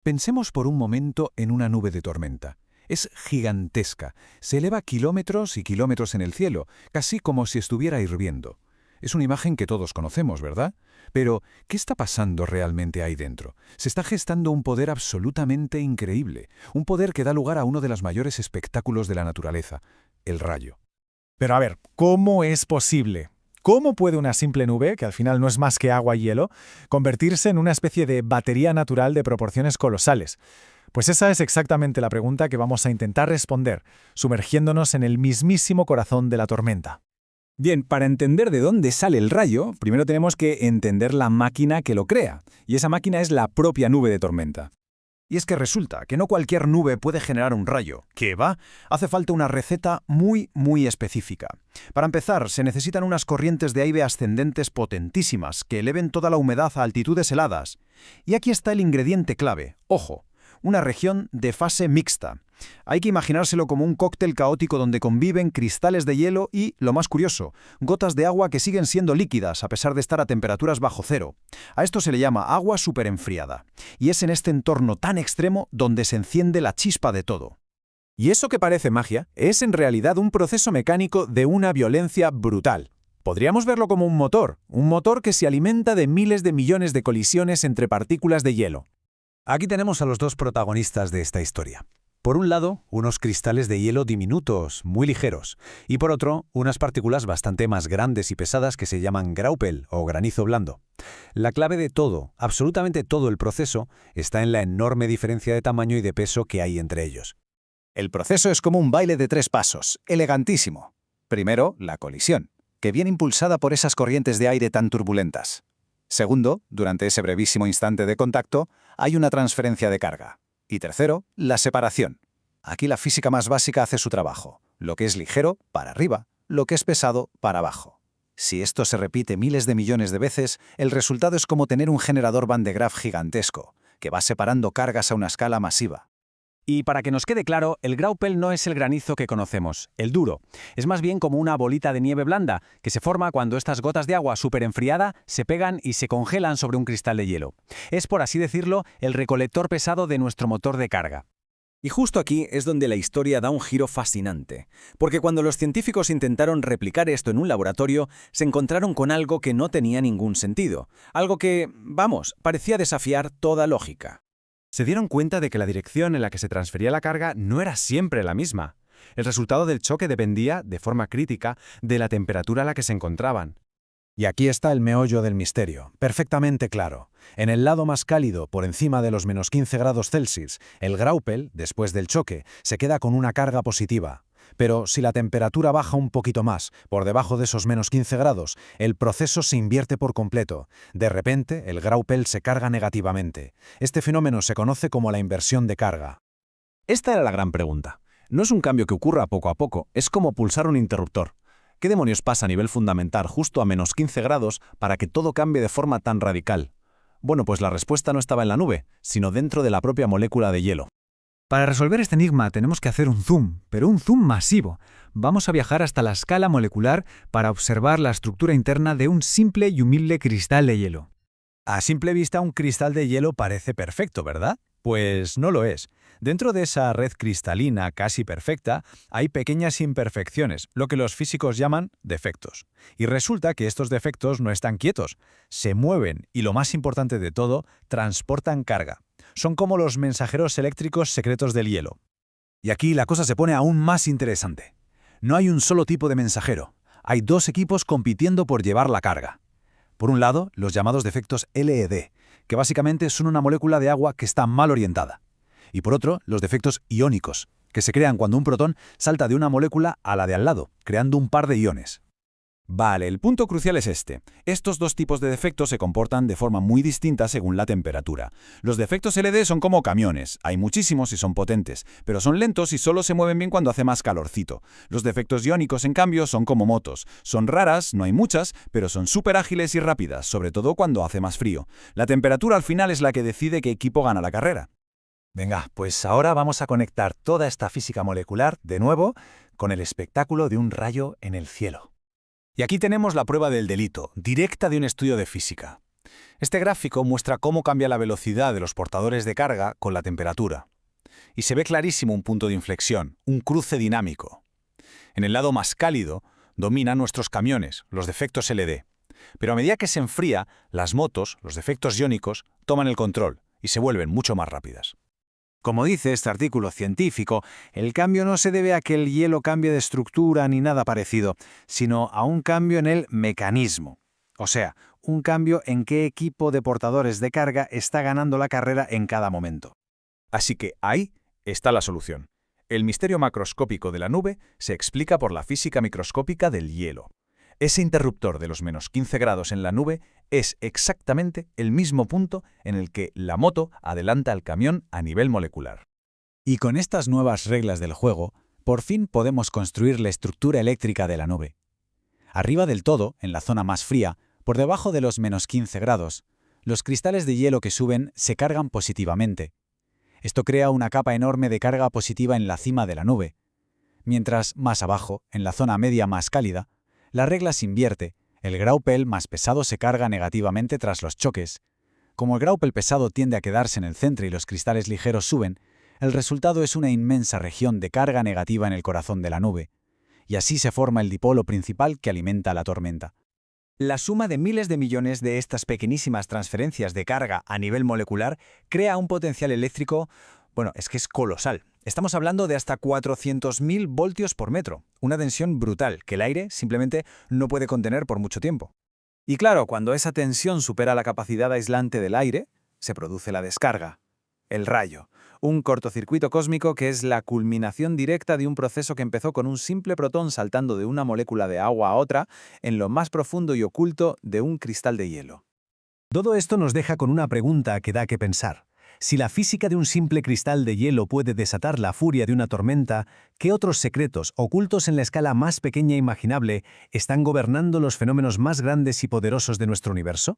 Pensemos por un momento en una nube de tormenta. Es gigantesca, se eleva kilómetros y kilómetros en el cielo, casi como si estuviera hirviendo. Es una imagen que todos conocemos, ¿verdad? Pero, ¿qué está pasando realmente ahí dentro? Se está gestando un poder absolutamente increíble, un poder que da lugar a uno de los mayores espectáculos de la naturaleza, el rayo. Pero a ver, ¿cómo es posible? ¿Cómo puede una simple nube, que al final no es más que agua y hielo, convertirse en una especie de batería natural de proporciones colosales? Pues esa es exactamente la pregunta que vamos a intentar responder, sumergiéndonos en el mismísimo corazón de la tormenta. Bien, para entender de dónde sale el rayo, primero tenemos que entender la máquina que lo crea, y esa máquina es la propia nube de tormenta. Y es que resulta que no cualquier nube puede generar un rayo. ¿Qué va? Hace falta una receta muy específica. Para empezar, se necesitan unas corrientes de aire ascendentes potentísimas que eleven toda la humedad a altitudes heladas. Y aquí está el ingrediente clave. Ojo, una región de fase mixta. Hay que imaginárselo como un cóctel caótico donde conviven cristales de hielo y, lo más curioso, gotas de agua que siguen siendo líquidas a pesar de estar a temperaturas bajo cero. A esto se le llama agua superenfriada. Y es en este entorno tan extremo donde se enciende la chispa de todo. Y eso que parece magia es en realidad un proceso mecánico de una violencia brutal. Podríamos verlo como un motor que se alimenta de miles de millones de colisiones entre partículas de hielo. Aquí tenemos a los dos protagonistas de esta historia. Por un lado, unos cristales de hielo diminutos, muy ligeros, y por otro, unas partículas bastante más grandes y pesadas que se llaman graupel o granizo blando. La clave de todo, absolutamente todo el proceso, está en la enorme diferencia de tamaño y de peso que hay entre ellos. El proceso es como un baile de 3 pasos, elegantísimo. Primero, la colisión, que viene impulsada por esas corrientes de aire tan turbulentas. Segundo, durante ese brevísimo instante de contacto, hay una transferencia de carga. Y tercero, la separación. Aquí la física más básica hace su trabajo. Lo que es ligero, para arriba, lo que es pesado, para abajo. Si esto se repite miles de millones de veces, el resultado es como tener un generador Van de Graaff gigantesco, que va separando cargas a una escala masiva. Y para que nos quede claro, el graupel no es el granizo que conocemos, el duro. Es más bien como una bolita de nieve blanda, que se forma cuando estas gotas de agua superenfriada se pegan y se congelan sobre un cristal de hielo. Es, por así decirlo, el recolector pesado de nuestro motor de carga. Y justo aquí es donde la historia da un giro fascinante, porque cuando los científicos intentaron replicar esto en un laboratorio, se encontraron con algo que no tenía ningún sentido, algo que, parecía desafiar toda lógica. Se dieron cuenta de que la dirección en la que se transfería la carga no era siempre la misma. El resultado del choque dependía, de forma crítica, de la temperatura a la que se encontraban. Y aquí está el meollo del misterio, perfectamente claro. En el lado más cálido, por encima de los menos 15 grados Celsius, el graupel, después del choque, se queda con una carga positiva. Pero si la temperatura baja un poquito más, por debajo de esos menos 15 grados, el proceso se invierte por completo. De repente, el graupel se carga negativamente. Este fenómeno se conoce como la inversión de carga. Esta era la gran pregunta. No es un cambio que ocurra poco a poco, es como pulsar un interruptor. ¿Qué demonios pasa a nivel fundamental justo a menos 15 grados para que todo cambie de forma tan radical? Bueno, pues la respuesta no estaba en la nube, sino dentro de la propia molécula de hielo. Para resolver este enigma tenemos que hacer un zoom, pero un zoom masivo. Vamos a viajar hasta la escala molecular para observar la estructura interna de un simple y humilde cristal de hielo. A simple vista, un cristal de hielo parece perfecto, ¿verdad? Pues no lo es. Dentro de esa red cristalina casi perfecta, hay pequeñas imperfecciones, lo que los físicos llaman defectos. Y resulta que estos defectos no están quietos, se mueven y, lo más importante de todo, transportan carga. Son como los mensajeros eléctricos secretos del hielo. Y aquí la cosa se pone aún más interesante. No hay un solo tipo de mensajero. Hay dos equipos compitiendo por llevar la carga. Por un lado, los llamados defectos LED, que básicamente son una molécula de agua que está mal orientada. Y por otro, los defectos iónicos, que se crean cuando un protón salta de una molécula a la de al lado, creando un par de iones. Vale, el punto crucial es este. Estos dos tipos de defectos se comportan de forma muy distinta según la temperatura. Los defectos LED son como camiones, hay muchísimos y son potentes, pero son lentos y solo se mueven bien cuando hace más calorcito. Los defectos iónicos, en cambio, son como motos. Son raras, no hay muchas, pero son súper ágiles y rápidas, sobre todo cuando hace más frío. La temperatura al final es la que decide qué equipo gana la carrera. Venga, pues ahora vamos a conectar toda esta física molecular, de nuevo, con el espectáculo de un rayo en el cielo. Y aquí tenemos la prueba del delito, directa de un estudio de física. Este gráfico muestra cómo cambia la velocidad de los portadores de carga con la temperatura. Y se ve clarísimo un punto de inflexión, un cruce dinámico. En el lado más cálido dominan nuestros camiones, los defectos LD. Pero a medida que se enfría, las motos, los defectos iónicos, toman el control y se vuelven mucho más rápidas. Como dice este artículo científico, el cambio no se debe a que el hielo cambie de estructura ni nada parecido, sino a un cambio en el mecanismo. O sea, un cambio en qué equipo de portadores de carga está ganando la carrera en cada momento. Así que ahí está la solución. El misterio macroscópico de la nube se explica por la física microscópica del hielo. Ese interruptor de los menos 15 grados en la nube es exactamente el mismo punto en el que la moto adelanta al camión a nivel molecular. Y con estas nuevas reglas del juego, por fin podemos construir la estructura eléctrica de la nube. Arriba del todo, en la zona más fría, por debajo de los menos 15 grados, los cristales de hielo que suben se cargan positivamente. Esto crea una capa enorme de carga positiva en la cima de la nube. Mientras, más abajo, en la zona media más cálida, la regla se invierte, el graupel más pesado se carga negativamente tras los choques. Como el graupel pesado tiende a quedarse en el centro y los cristales ligeros suben, el resultado es una inmensa región de carga negativa en el corazón de la nube. Y así se forma el dipolo principal que alimenta la tormenta. La suma de miles de millones de estas pequeñísimas transferencias de carga a nivel molecular crea un potencial eléctrico, es que es colosal. Estamos hablando de hasta 400.000 voltios por metro, una tensión brutal que el aire simplemente no puede contener por mucho tiempo. Y claro, cuando esa tensión supera la capacidad aislante del aire, se produce la descarga, el rayo, un cortocircuito cósmico que es la culminación directa de un proceso que empezó con un simple protón saltando de una molécula de agua a otra en lo más profundo y oculto de un cristal de hielo. Todo esto nos deja con una pregunta que da que pensar. Si la física de un simple cristal de hielo puede desatar la furia de una tormenta, ¿qué otros secretos, ocultos en la escala más pequeña imaginable, están gobernando los fenómenos más grandes y poderosos de nuestro universo?